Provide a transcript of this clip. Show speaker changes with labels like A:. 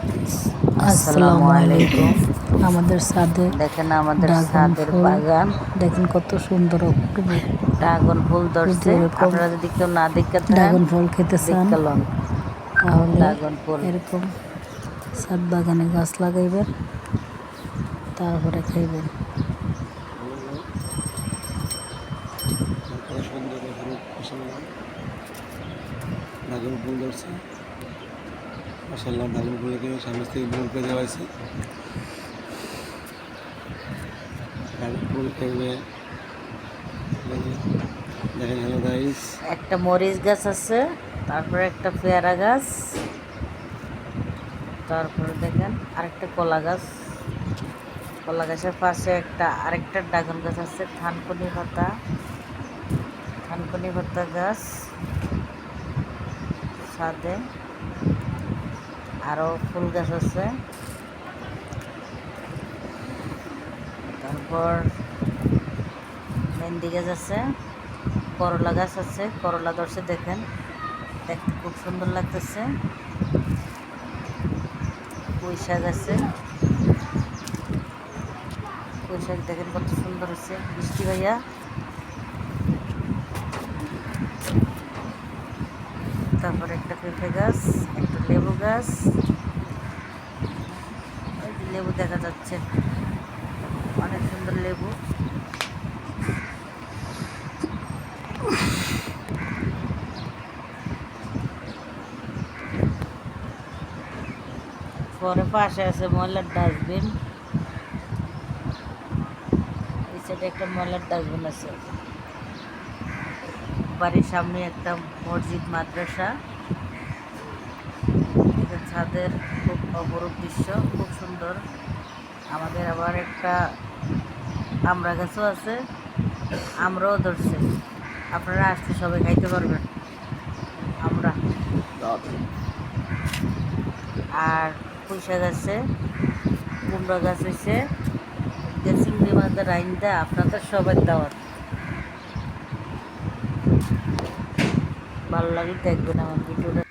A: আসসালামু আলাইকুম।
B: আমাদের ছাদে
A: দেখেন আমাদের
B: ড্রাগন
A: ছাদের
B: ফুল
A: বাগান,
B: দেখেন কত সুন্দর অপরূপ।
A: ড্রাগন ফুল
B: যদি
A: ধরছে।
B: এরকম
A: আপনারা যদি কেউ না দেখতে থাকেন,
B: ড্রাগন ফল খেতে চান
A: দেখতে লন
B: তাহলে
A: ড্রাগন ফুল।
B: এরকম ছাদ বাগানে গাছ লাগাইবেন, তারপরে খাইবেন।
C: কত সুন্দর অপরূপ মাশাআল্লাহ ড্রাগন ফুল ধরছে। মাশাআল্লাহ ড্রাগন ফুলকে সামনে থেকে দূর করে দেওয়া হয়েছে। ড্রাগন ফুল এভাবে দেখেন। হ্যালো গাইস,
A: একটা মরিচ গাছ আছে, তারপরে একটা পেয়ারা গাছ, তারপরে দেখেন আরেকটা কলা গাছ। কলা গাছের পাশে আরেকটা ড্রাগন গাছ আছে। থানকুনি পাতা গাছ। ছাদে আরও ফুল গাছ আছে। তারপর মেহেন্দি গাছ আছে, করলা গাছ আছে, করলা ধরছে দেখেন, দেখতে খুব সুন্দর লাগতেছে। পুঁই শাক আছে, পুঁই শাক দেখেন কত সুন্দর হচ্ছে। বৃষ্টি ভাইয়া, তারপর একটা পেঁপে গাছ, একটা লেবু গাছ, এই যে লেবু দেখা যাচ্ছে, অনেক সুন্দর লেবু। পরে পাশে আছে ময়লার ডাস্টবিন, এই সাইডে একটা ময়লার ডাস্টবিন আছে। বাড়ির সামনে একটা মসজিদ মাদ্রাসা। এটা ছাদের খুব অপরূপ দৃশ্য, খুব সুন্দর। আমাদের আবার একটা আমড়া গাছও আছে, আমরাও ধরছে। আপনারা আসলে সবাই খাইতে পারবেন আমরা। আর পুঁই শাক আছে, কুমড়া গাছ হয়েছে, চিংড়ি মাছের রাইন্দা আপনাদের সবার দাওয়াত। ভালো লাগে দেখবেন আমার ভিডিওটা।